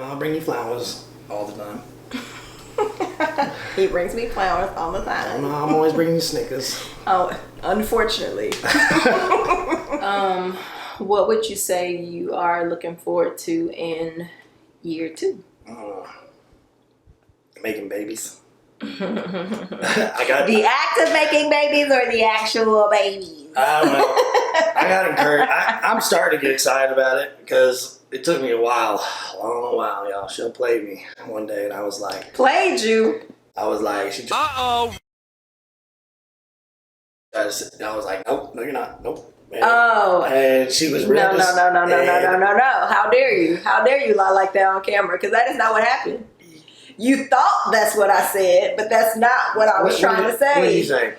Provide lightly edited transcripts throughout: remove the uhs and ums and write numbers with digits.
I'll bring you flowers all the time. He brings me flowers all the time. I'm always bringing you Snickers. Oh, unfortunately. What would you say you are looking forward to in year 2? Making babies. The act of making babies or the actual babies? I don't know. I got encouraged. I'm starting to get excited about it because it took me a long while, y'all. She'll play me one day, and I was like, Played you? I was like, she just. I was like, nope, no, you're not, nope. And she was real. No. How dare you? How dare you lie like that on camera? Because that is not what happened. You thought that's what I said, but that's not what I was trying to say. What did you say?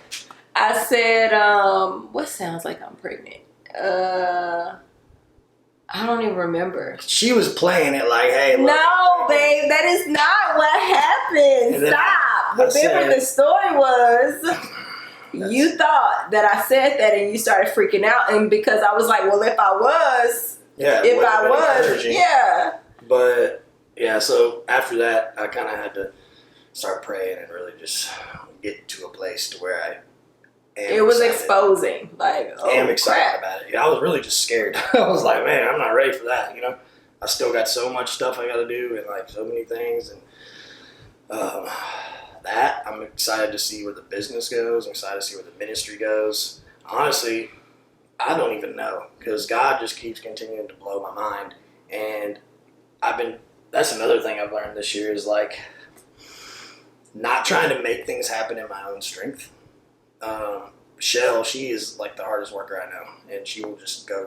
I said, what sounds like I'm pregnant? I don't even remember. She was playing it like, hey, look. No, babe, that is not what happened. Stop. The story was, you thought that I said that and you started freaking out. And because I was like, well, if I was. But, yeah, so after that, I kind of had to start praying and really just get to a place to where I am. It was exposing. Like, I am excited about it. Yeah, I was really just scared. I was like, man, I'm not ready for that, I still got so much stuff I got to do and, like, so many things. And that, I'm excited to see where the business goes. I'm excited to see where the ministry goes. Honestly, I don't even know because God just keeps continuing to blow my mind. And that's another thing I've learned this year is, like, not trying to make things happen in my own strength. Shell, she is, like, the hardest worker I know, and she will just go.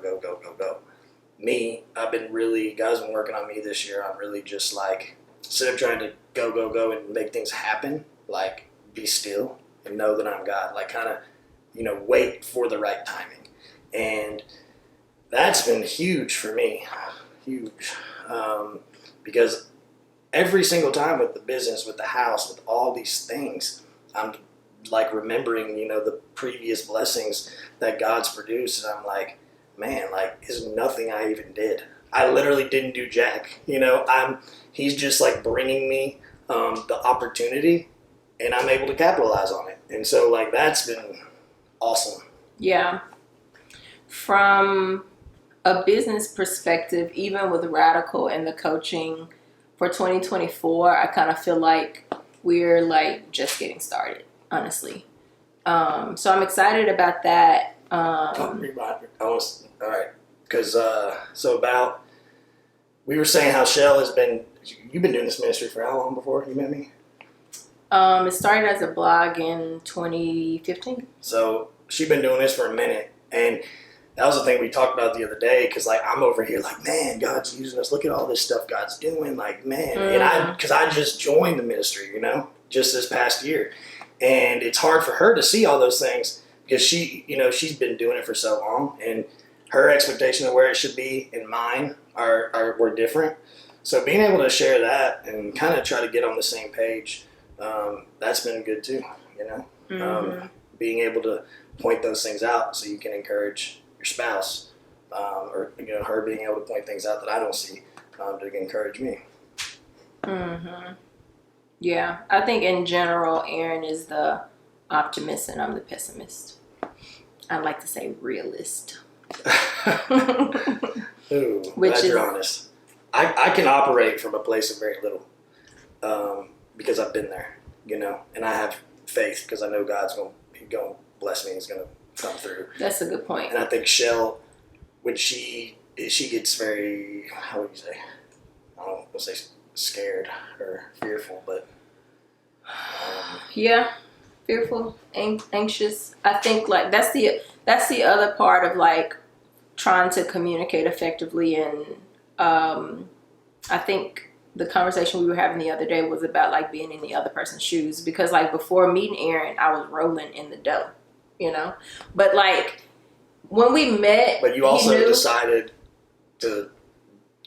Me, God's been working on me this year. I'm really just, like, instead of trying to go and make things happen, like, be still and know that I'm God. Like, kind of, wait for the right timing. And that's been huge for me. Huge. Because every single time with the business, with the house, with all these things, I'm like remembering, the previous blessings that God's produced. And I'm like, man, like, there's nothing I even did. I literally didn't do jack. He's just like bringing me the opportunity and I'm able to capitalize on it. And so, like, that's been awesome. Yeah. From a business perspective, even with Radical and the coaching for 2024, I kind of feel like we're like just getting started, honestly. So I'm excited about that. All right. Because, we were saying how Shell you've been doing this ministry for how long before you met me? It started as a blog in 2015. So she's been doing this for a minute, and that was the thing we talked about the other day, because, like, I'm over here like, man, God's using us. Look at all this stuff God's doing. Like, man. And because I just joined the ministry, just this past year. And it's hard for her to see all those things because she's been doing it for so long. And her expectation of where it should be and mine were different. So being able to share that and kind of try to get on the same page, that's been good too, being able to point those things out so you can encourage your spouse, or her being able to point things out that I don't see, to encourage me. Yeah, I think in general, Aaron is the optimist and I'm the pessimist. I like to say realist. Ooh, glad you're honest. I can operate from a place of very little, because I've been there, and I have faith because I know God's going to bless me. He's going to come through. That's a good point. And I think Shell, when she gets very, how would you say? I don't want to say scared or fearful, but yeah, fearful, anxious. I think like that's the other part of like trying to communicate effectively, and I think the conversation we were having the other day was about like being in the other person's shoes, because like before meeting Aaron, I was rolling in the dough, but like when we met, but you also decided to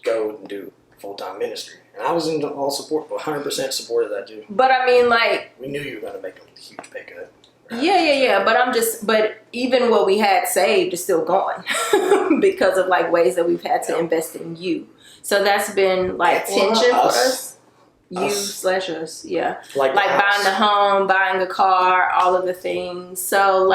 go and do full-time ministry, and I was in all support, 100% support of that too. But I mean, like, we knew you were going to make a huge pay cut. Yeah. But even what we had saved is still gone because of like ways that we've had to invest in you. So that's been like Well, tension for us. us. You slash us, yeah. Like Buying the home, buying a car, all of the things. So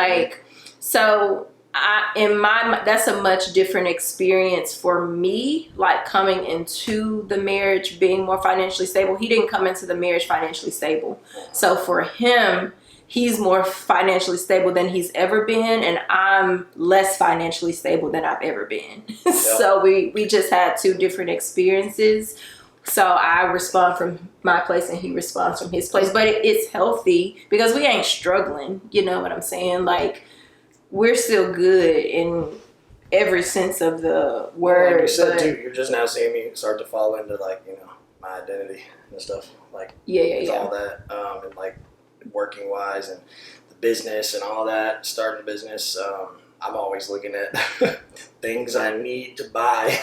that's a much different experience for me, like coming into the marriage being more financially stable. He didn't come into the marriage financially stable. So for him, he's more financially stable than he's ever been, and I'm less financially stable than I've ever been. Yep. So we just had two different experiences. So I respond from my place and he responds from his place. But it's healthy because we ain't struggling. You know what I'm saying? Like, we're still good in every sense of the word. Like you said, too, you're just now seeing me start to fall into, like, you know, my identity and stuff. Like, all that. And, like, working wise and the business and all that, starting a business. I'm always looking at things I need to buy.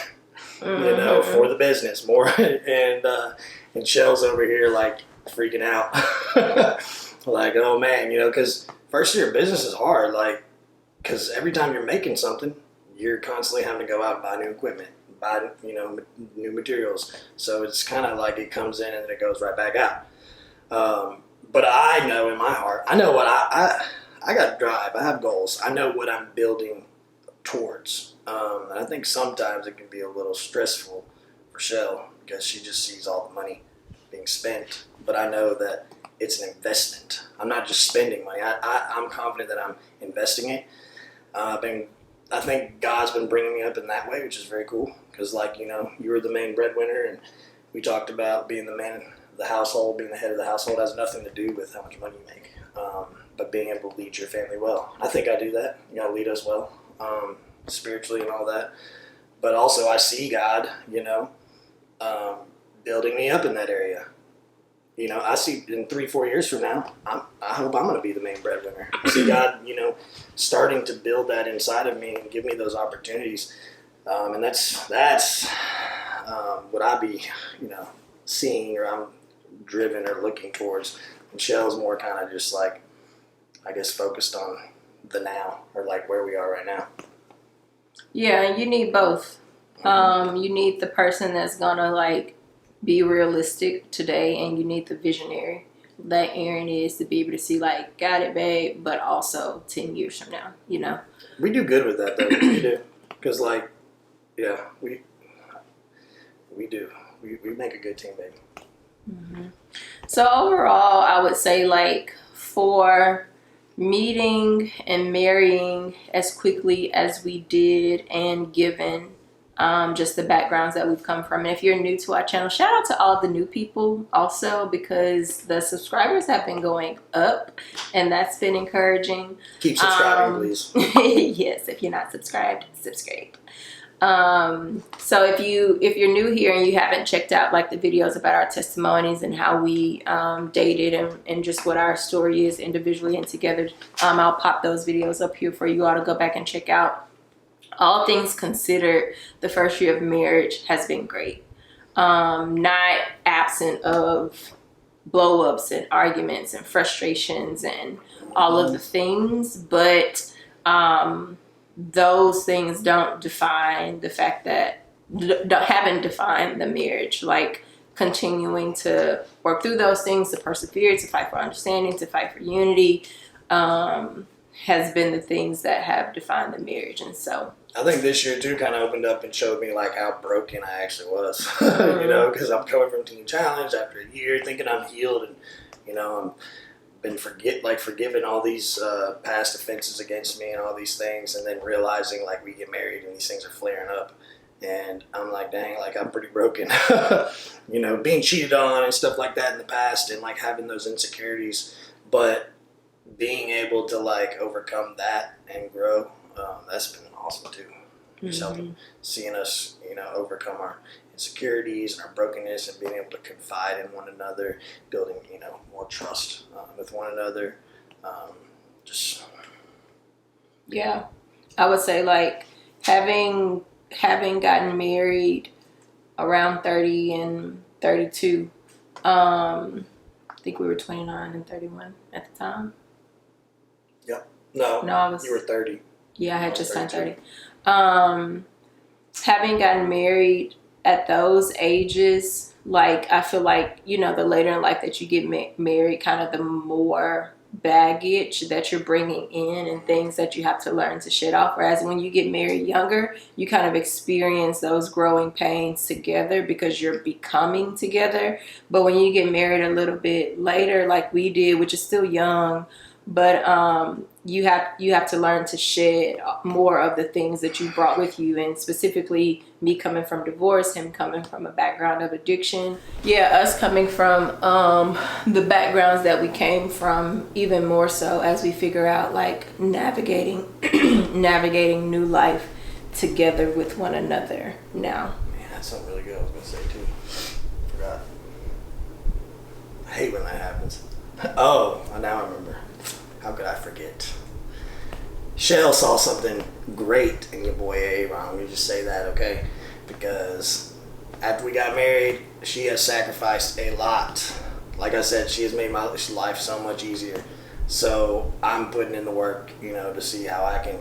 You know, for the business more, and Shell's over here like freaking out, like, oh man, you know, because first year of business is hard, like, because every time you're making something, you're constantly having to go out and buy new equipment, buy, you know, new materials, so it's kind of like it comes in and then it goes right back out. But I know in my heart, I know what I got drive, I have goals, I know what I'm building towards. And I think sometimes it can be a little stressful for Shell because she just sees all the money being spent. But I know that it's an investment. I'm not just spending money. I'm confident that I'm investing it. I think God's been bringing me up in that way, which is very cool. Because, like, you know, you were the main breadwinner, and we talked about being the man of the household, being the head of the household has nothing to do with how much money you make. But being able to lead your family well. I think I do that. You got to lead us well. Spiritually and all that, but also I see God, you know, building me up in that area. You know, I see in 3-4 years from now, I hope I'm going to be the main breadwinner. I see God, you know, starting to build that inside of me and give me those opportunities, and that's what I be, you know, seeing, or I'm driven or looking towards. And Shell's more kind of just like, I guess, focused on the now, or like where we are right now. Yeah, you need both. You need the person that's gonna like be realistic today, and you need the visionary that Aaron is to be able to see like, got it, babe, but also 10 years from now, you know. We do good with that though. We do, because like, yeah, we do. We make a good team, baby. Mm-hmm. So overall, I would say like for meeting and marrying as quickly as we did, and given just the backgrounds that we've come from. And if you're new to our channel, shout out to all the new people also, because the subscribers have been going up and that's been encouraging. Keep subscribing, please. Yes, if you're not subscribed, subscribe. So if you're new here and you haven't checked out like the videos about our testimonies and how we dated and just what our story is individually and together, I'll pop those videos up here for you all to go back and check out. All things considered, the first year of marriage has been great. Not absent of blow-ups and arguments and frustrations and all of the things, but those things don't define the fact that haven't defined the marriage. Like, continuing to work through those things, to persevere, to fight for understanding, to fight for unity, has been the things that have defined the marriage. And so I think this year too kind of opened up and showed me like how broken I actually was. You know, because I'm coming from Teen Challenge after a year thinking I'm healed, and you know, I'm been forgiven all these past offenses against me and all these things, and then realizing like we get married and these things are flaring up, and I'm like, dang, like I'm pretty broken. You know, being cheated on and stuff like that in the past, and like having those insecurities, but being able to like overcome that and grow, that's been awesome too. mm-hmm. Seeing us, you know, overcome our insecurities and our brokenness, and being able to confide in one another, building, you know, more trust with one another. Yeah, I would say like having gotten married around 30 and 32. I think we were 29 and 31 at the time. Yep. No, you were 30. Yeah, I had just turned 30. Having gotten married at those ages, like I feel like, you know, the later in life that you get married, kind of the more baggage that you're bringing in and things that you have to learn to shed off. Whereas when you get married younger, you kind of experience those growing pains together because you're becoming together. But when you get married a little bit later, like we did, which is still young, but you have to learn to shed more of the things that you brought with you. And specifically me coming from divorce, him coming from a background of addiction, us coming from the backgrounds that we came from, even more so as we figure out like navigating new life together with one another now. Man, that's something really good I was gonna say too. Forgot. I hate when that happens. Oh, now I remember. How could I forget? Shell saw something great in your boy Aaron. Let me just say that, okay? Because after we got married, she has sacrificed a lot. Like I said, she has made my life so much easier. So I'm putting in the work, you know, to see how I can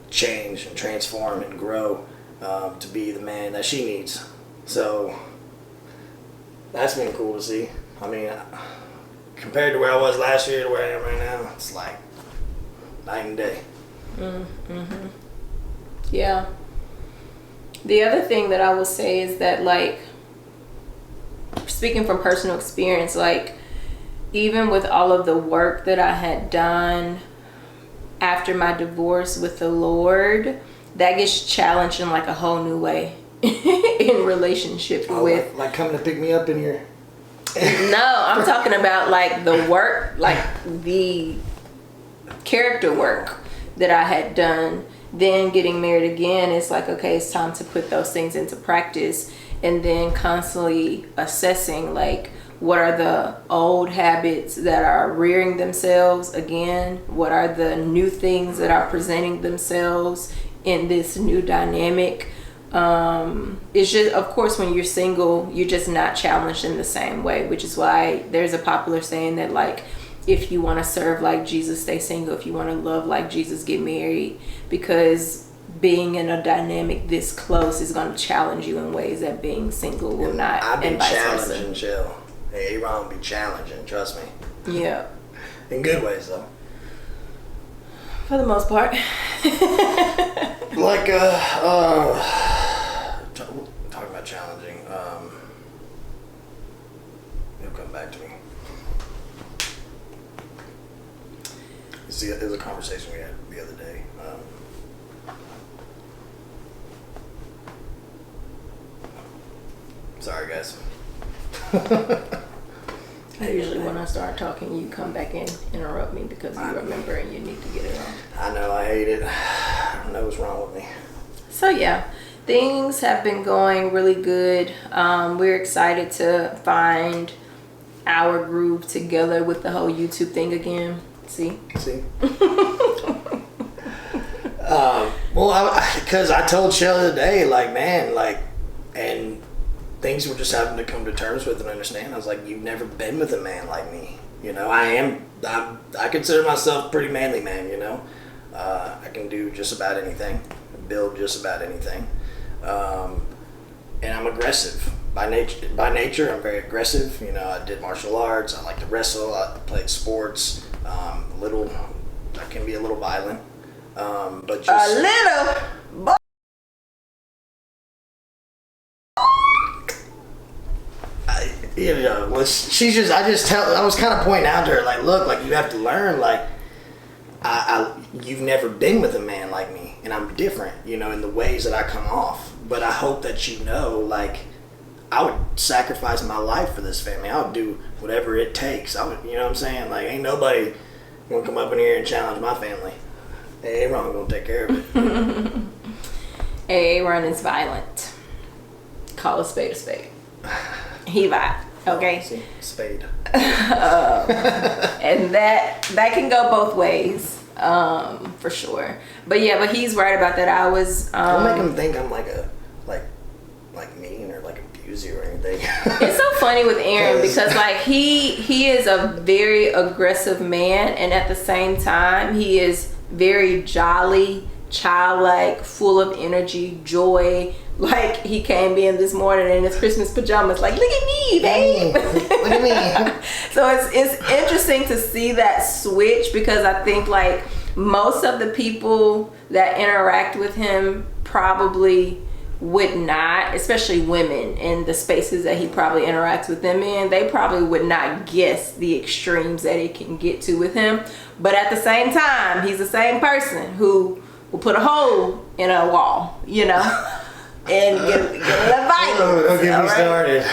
change and transform and grow to be the man that she needs. So that's been cool to see. I mean, compared to where I was last year to where I am right now, it's like night and day. Mm-hmm. Yeah. The other thing that I will say is that, like, speaking from personal experience, like, even with all of the work that I had done after my divorce with the Lord, that gets challenged in like a whole new way in relationship with. Like coming to pick me up in your. No, I'm talking about like the work, like the character work that I had done. Then getting married again, it's like, okay, it's time to put those things into practice, and then constantly assessing like what are the old habits that are rearing themselves again, what are the new things that are presenting themselves in this new dynamic. It's just, of course, when you're single, you're just not challenged in the same way, which is why there's a popular saying that, like, if you want to serve like Jesus, stay single. If you want to love like Jesus, get married. Because being in a dynamic this close is going to challenge you in ways that being single will not. I've been challenging, chill. Hey, Aaron be challenging, trust me. Yeah. In good ways, though. For the most part. Like, talking about challenging, it'll come back to me. See, there's a conversation we had the other day. Sorry, guys. Usually when I start talking, you come back and interrupt me because you remember and you need to get it on. I know, I hate it. I don't know what's wrong with me. So yeah, things have been going really good. We're excited to find our groove together with the whole YouTube thing again. See? Well, because I told Shelly today, like, man, like, and things we're just having to come to terms with and understand. I was like, you've never been with a man like me. You know, I consider myself a pretty manly man, you know. I can do just about anything, build just about anything. And I'm aggressive. By nature, I'm very aggressive. You know, I did martial arts. I like to wrestle. I played sports. I can be a little violent. But just a little. You know, I was kind of pointing out to her, like, look, like, you have to learn, like, you've never been with a man like me, and I'm different, you know, in the ways that I come off. But I hope that you know, like, I would sacrifice my life for this family. I would do whatever it takes. I would, you know what I'm saying? Like, ain't nobody gonna come up in here and challenge my family. Hey, Aaron gonna take care of it. Aaron is violent. Call a spade a spade. He violent. Okay. Spade. And that can go both ways, for sure. But he's right about that. I was. Don't make him think I'm like mean or like abusive or anything. It's so funny with Aaron because like he is a very aggressive man, and at the same time he is very jolly, childlike, full of energy, joy, Like, he came in this morning in his Christmas pajamas, like, look at me, babe. Look at me. So it's interesting to see that switch, because I think, like, most of the people that interact with him probably would not, especially women in the spaces that he probably interacts with them in, they probably would not guess the extremes that it can get to with him. But at the same time, he's the same person who will put a hole in a wall, you know, and get a little violence. Don't get me started.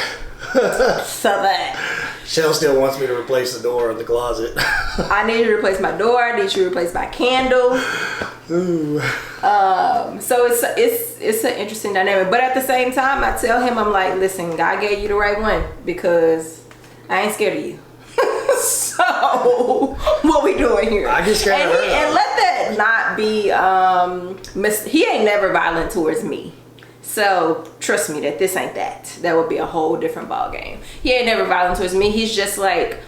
So that Shell still wants me to replace the door in the closet. I need you to replace my door. I need you to replace my candle. Ooh. So it's an interesting dynamic. But at the same time, I tell him, I'm like, listen, God gave you the right one, because I ain't scared of you. So what we doing here? I just got hurt. And let that not be. He ain't never violent towards me. So trust me that this ain't that. That would be a whole different ball game. He ain't never violent towards me. He's just like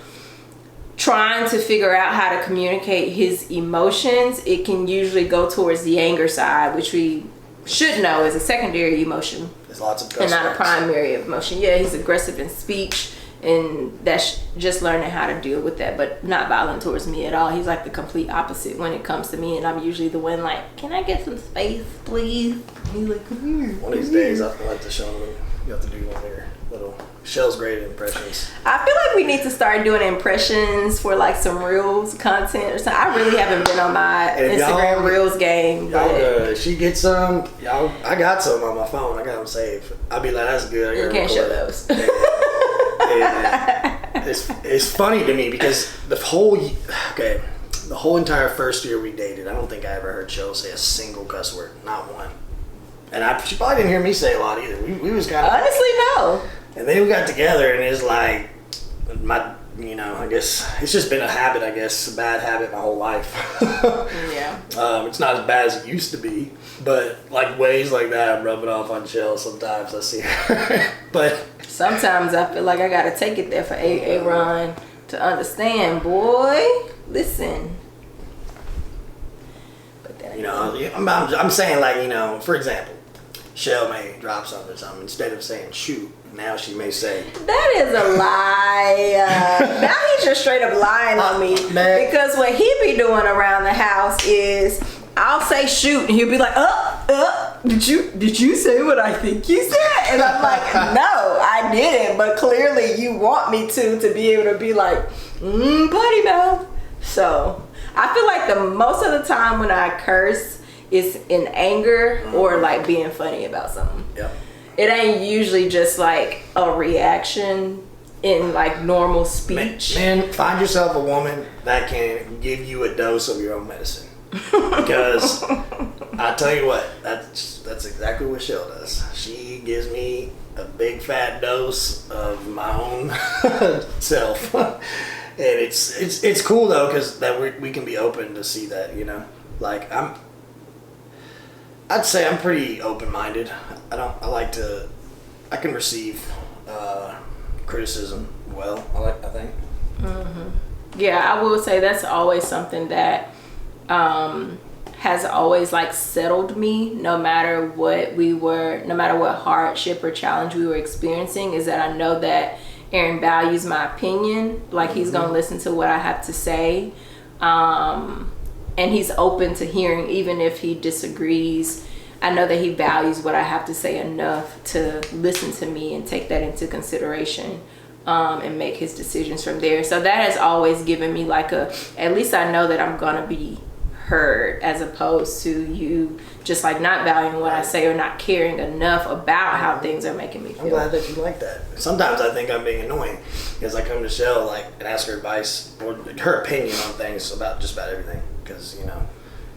trying to figure out how to communicate his emotions. It can usually go towards the anger side, which we should know is a secondary emotion. There's lots of and not a primary emotion. Yeah, he's aggressive in speech, and that's just learning how to deal with that, but not violent towards me at all. He's like the complete opposite when it comes to me, and I'm usually the one like, can I get some space, please? And he's like, come here. One of these days, I'll have to show them. You have to do one of your little. Shell's great at impressions. I feel like we need to start doing impressions for like some Reels content or something. I really haven't been on my Instagram Reels game. Y'all, she gets some. Y'all, I got some on my phone. I got them saved. I'll be like, that's good. You can't show those. It's funny to me because the whole entire first year we dated, I don't think I ever heard Shell say a single cuss word, not one. And she probably didn't hear me say a lot either. We was kind of honestly no. And then we got together, and it's like I guess it's just been a habit. I guess a bad habit my whole life. Yeah. It's not as bad as it used to be, but like ways like that, I'm rubbing off on Shell sometimes. I see her, but sometimes I feel like I gotta take it there for Aaron to understand. Boy, listen. But then I'm saying, like, for example, Shell may drop something instead of saying shoot. Now she may say, that is a lie. Now he's just straight up lying on me. Because what he be doing around the house is I'll say shoot, and he'll be like, did you say what I think you said? And I'm like, no, I didn't, but clearly you want me to be able to be like, potty mouth. So I feel like the most of the time when I curse is in anger or like being funny about something. Yep. It ain't usually just like a reaction in like normal speech. Man, find yourself a woman that can give you a dose of your own medicine. Because I tell you what, that's exactly what Shell does. She gives me a big fat dose of my own self. And it's cool though, because that we can be open to see that, like I'd say I'm pretty open-minded. I can receive criticism well, I think. Mm-hmm. Yeah, I will say that's always something that has always like settled me, no matter what hardship or challenge we were experiencing, is that I know that Aaron values my opinion. Like, he's gonna listen to what I have to say. And he's open to hearing, even if he disagrees. I know that he values what I have to say enough to listen to me and take that into consideration, and make his decisions from there. So that has always given me like at least I know that I'm gonna be heard, as opposed to you just like not valuing what I say or not caring enough about how things are making me feel. I'm glad that you like that. Sometimes I think I'm being annoying because I come to Shell and ask her advice or her opinion on things about just about everything, because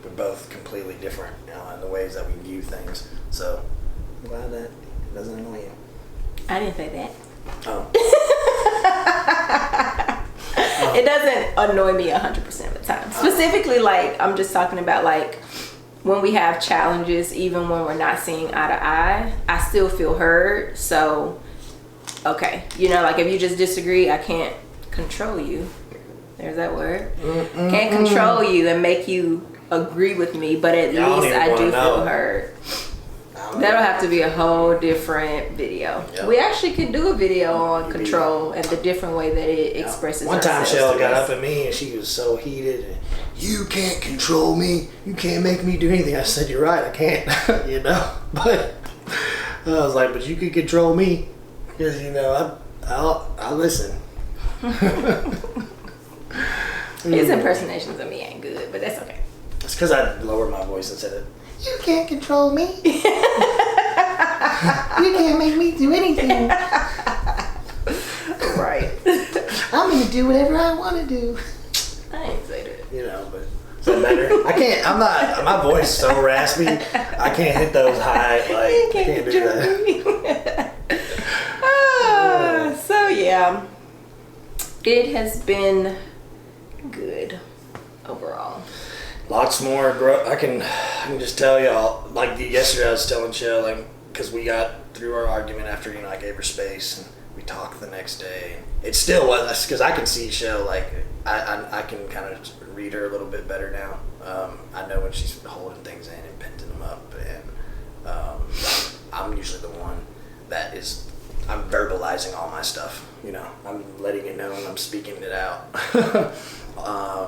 we're both completely different in the ways that we view things. So I'm glad that it doesn't annoy you. I didn't say that. Oh. It doesn't annoy me 100% of the time. Specifically, like, I'm just talking about like when we have challenges, even when we're not seeing eye to eye, I still feel heard. So, okay, like if you just disagree, I can't control you. There's that word. Can't control you and make you agree with me, but at least I do feel heard. I That'll have to be a whole different video. Yep. We actually could do a video on control and the different way that it expresses. One time, Shell got us. up at me and she was so heated. And, you can't control me. You can't make me do anything. I said, you're right. I can't. But I was like, but you can control me because I'll listen. His impersonations of me ain't good, but that's okay. It's because I lowered my voice and said, you can't control me. You can't make me do anything. Right. I'm going to do whatever I want to do. I ain't say that. But does that matter? I can't, my voice is so raspy, I can't hit those high, I can't do that. So yeah, it has been good overall. Lots more growth. I can just tell y'all, yesterday I was telling Shell, because we got through our argument after, I gave her space, and we talked the next day. And it still was, because I can see Shell, I can kind of read her a little bit better now. I know when she's holding things in and penting them up, and I'm usually the one that I'm verbalizing all my stuff, I'm letting it know and I'm speaking it out.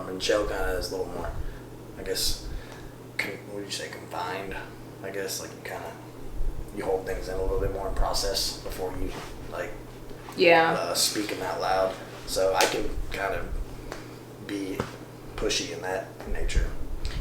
And Shell kind of is a little more, I guess, what would you say, confined, I guess, you hold things in a little bit more in process before you, speak them out loud. So I can kind of be pushy in that nature.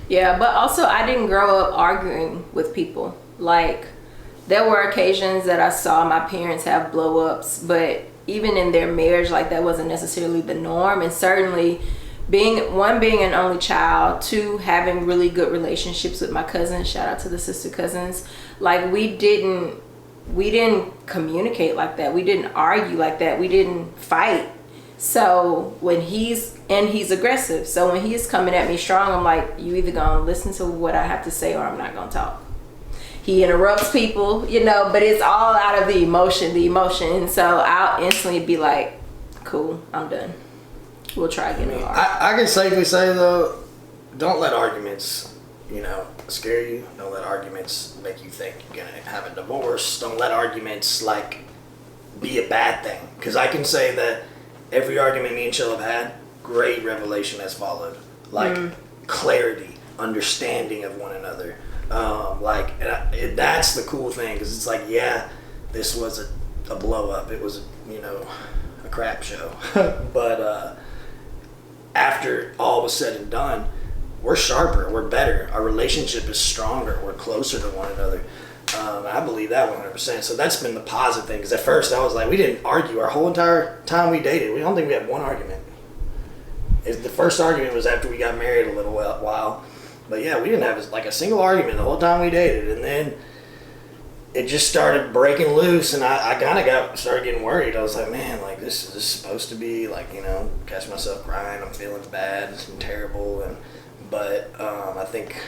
Yeah, but also I didn't grow up arguing with people. There were occasions that I saw my parents have blow-ups, but even in their marriage, that wasn't necessarily the norm. And certainly being an only child, 2, having really good relationships with my cousins, shout out to the sister cousins, we didn't communicate like that. We didn't argue like that. We didn't fight. So when he's aggressive, so when he's coming at me strong, I'm like, you either gonna listen to what I have to say or I'm not gonna talk. He interrupts people, but it's all out of the emotion. And so I'll instantly be like, cool, I'm done. We'll try again tomorrow. I can safely say, though, don't let arguments, scare you. Don't let arguments make you think you're going to have a divorce. Don't let arguments, be a bad thing. Because I can say that every argument me and Chill have had, great revelation has followed. Clarity, understanding of one another. That's the cool thing. Because it's this was a blow up. It was, a crap show. But after all was said and done, we're sharper, we're better, our relationship is stronger, we're closer to one another. I believe that 100%. So that's been the positive thing. Because at first I was we didn't argue our whole entire time we dated. We don't think we had one argument. The first argument was after we got married a little while. But yeah, we didn't have a single argument the whole time we dated. And then it just started breaking loose, and I kind of started getting worried. I was like, man, this is supposed to be catch myself crying. I'm feeling bad and terrible, but I think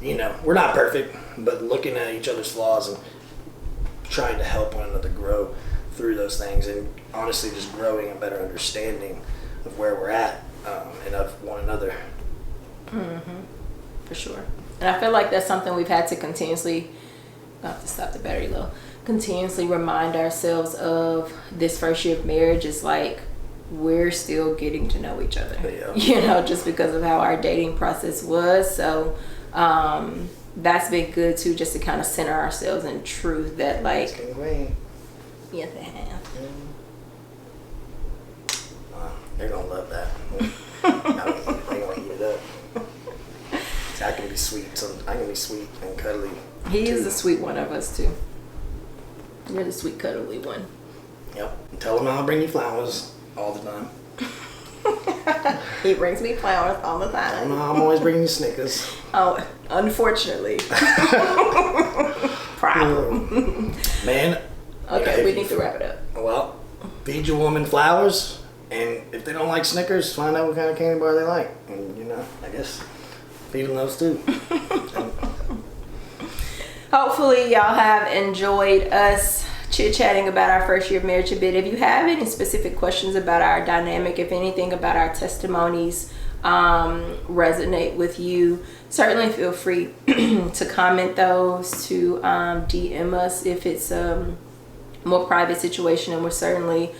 we're not perfect, but looking at each other's flaws and trying to help one another grow through those things, and honestly, just growing a better understanding of where we're at and of one another. Mm-hmm. For sure, and I feel like that's something we've had to continuously. I have to stop the battery low. Continuously remind ourselves of this first year of marriage is we're still getting to know each other. Yeah. Just because of how our dating process was. So that's been good too, just to kind of center ourselves in truth that yes, they have. They're gonna love that. They're gonna eat it up. I can be sweet. I can be sweet and cuddly. He is the sweet one of us too. You're the sweet cuddly one. Yep. Tell him I'll bring you flowers all the time. He brings me flowers all the time. Tell him I'm always bringing you Snickers. Oh, unfortunately. Problem. Man. Okay, we need to wrap it up. Well, feed your woman flowers, and if they don't like Snickers, find out what kind of candy bar they like. And, I guess feed them those too. Hopefully y'all have enjoyed us chit-chatting about our first year of marriage a bit. If you have any specific questions about our dynamic, if anything about our testimonies, resonate with you, certainly feel free to comment those, to DM us if it's a more private situation, and we're certainly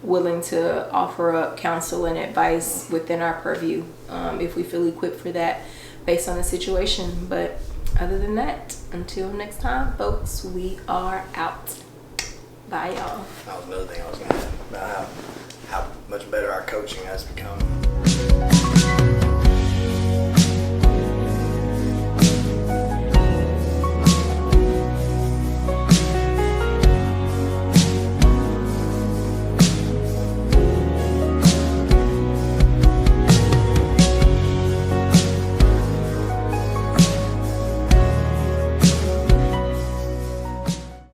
willing to offer up counsel and advice within our purview if we feel equipped for that based on the situation. But other than that, until next time, folks, we are out. Bye, y'all. That was another thing I was going to add about how much better our coaching has become.